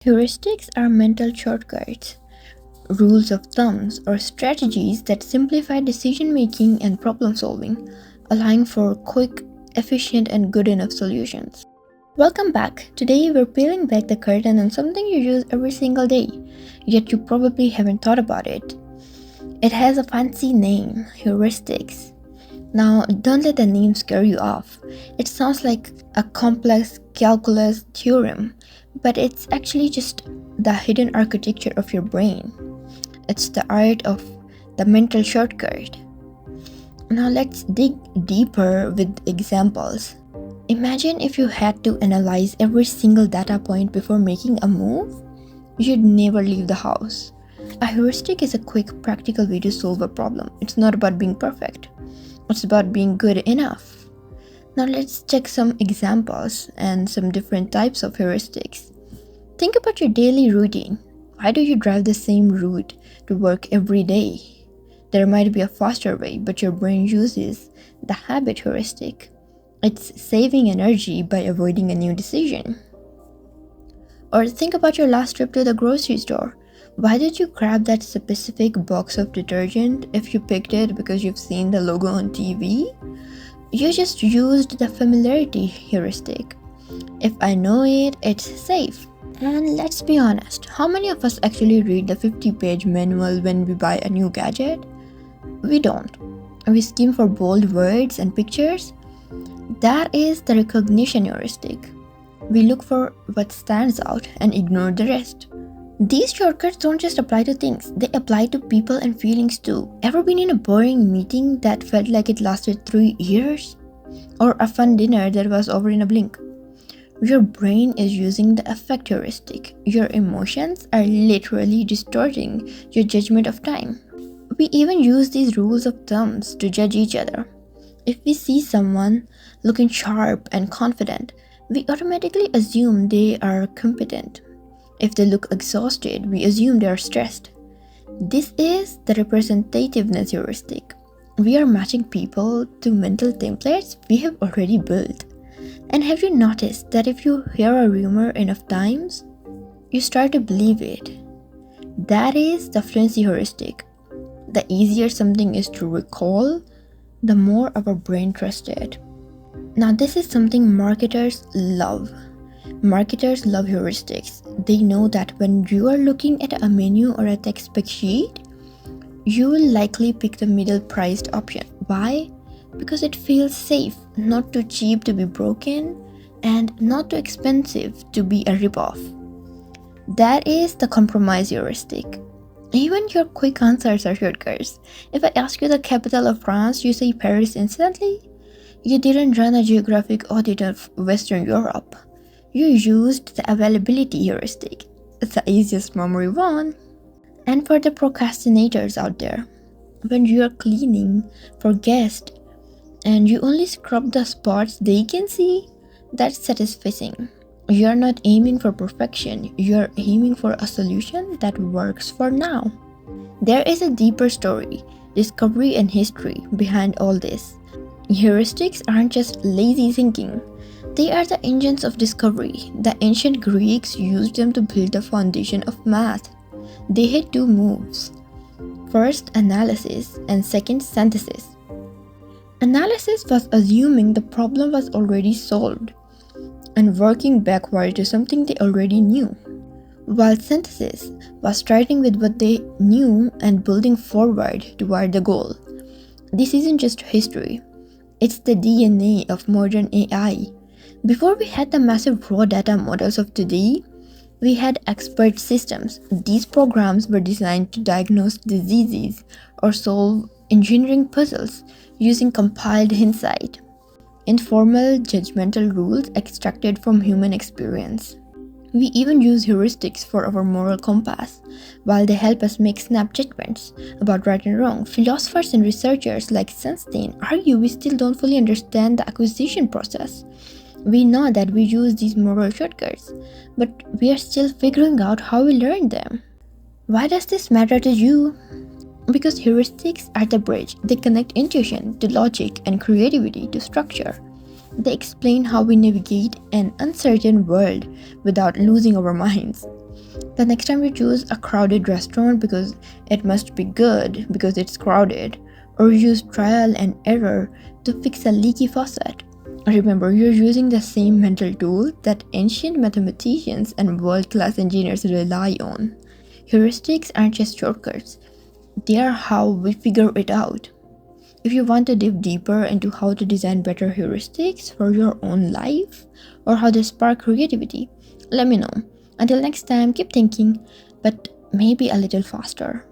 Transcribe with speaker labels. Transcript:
Speaker 1: Heuristics are mental shortcuts, rules of thumbs, or strategies that simplify decision making and problem solving, allowing for quick, efficient, and good enough solutions. Welcome back. Today we're peeling back the curtain on something you use every single day, yet you probably haven't thought about it. It has a fancy name, heuristics. Now, don't let the name scare you off. It sounds like a complex calculus theorem, but it's actually just the hidden architecture of your brain. It's the art of the mental shortcut. Now, let's dig deeper with examples. Imagine if you had to analyze every single data point before making a move. You'd never leave the house. A heuristic is a quick, practical way to solve a problem. It's not about being perfect. It's about being good enough. Now let's check some examples and some different types of heuristics. Think about your daily routine. Why do you drive the same route to work every day? There might be a faster way, but your brain uses the habit heuristic. It's saving energy by avoiding a new decision. Or think about your last trip to the grocery store. Why did you grab that specific box of detergent if you picked it because you've seen the logo on TV? You just used the familiarity heuristic. If I know it, it's safe. And let's be honest, how many of us actually read the 50-page manual when we buy a new gadget? We don't. We skim for bold words and pictures. That is the recognition heuristic. We look for what stands out and ignore the rest. These shortcuts don't just apply to things, they apply to people and feelings too. Ever been in a boring meeting that felt like it lasted 3 years? Or a fun dinner that was over in a blink? Your brain is using the affect heuristic. Your emotions are literally distorting your judgment of time. We even use these rules of thumbs to judge each other. If we see someone looking sharp and confident, we automatically assume they are competent. If they look exhausted, we assume they are stressed. This is the representativeness heuristic. We are matching people to mental templates we have already built. And have you noticed that if you hear a rumor enough times, you start to believe it? That is the fluency heuristic. The easier something is to recall, the more our brain trusts it. Now, this is something marketers love. Marketers love heuristics. They know that when you are looking at a menu or a text spec sheet, you will likely pick the middle-priced option. Why? Because it feels safe, not too cheap to be broken, and not too expensive to be a ripoff. That is the compromise heuristic. Even your quick answers are shortcuts. If I ask you the capital of France, you say Paris instantly. You didn't run a geographic audit of Western Europe. You used the availability heuristic. It's the easiest memory one. And for the procrastinators out there, when you are cleaning for guests and you only scrub the spots they can see, that's satisfying. You are not aiming for perfection, you are aiming for a solution that works for now. There is a deeper story, discovery, and history behind all this. Heuristics aren't just lazy thinking. They are the engines of discovery. The ancient Greeks used them to build the foundation of math. They had two moves. First, analysis, and second, synthesis. Analysis was assuming the problem was already solved and working backward to something they already knew, while synthesis was starting with what they knew and building forward toward the goal. This isn't just history, it's the DNA of modern AI. Before we had the massive raw data models of today, we had expert systems. These programs were designed to diagnose diseases or solve engineering puzzles using compiled insight, informal judgmental rules extracted from human experience. We even use heuristics for our moral compass. While they help us make snap judgments about right and wrong, philosophers and researchers like Sunstein argue we still don't fully understand the acquisition process. We know that we use these moral shortcuts, but we are still figuring out how we learn them. Why does this matter to you? Because heuristics are the bridge. They connect intuition to logic and creativity to structure. They explain how we navigate an uncertain world without losing our minds. The next time you choose a crowded restaurant because it must be good because it's crowded, or use trial and error to fix a leaky faucet, remember you're using the same mental tool that ancient mathematicians and world class engineers rely on. Heuristics aren't just shortcuts, they are how we figure it out. If you want to dive deeper into how to design better heuristics for your own life or how they spark creativity, let me know. Until next time, keep thinking, but maybe a little faster.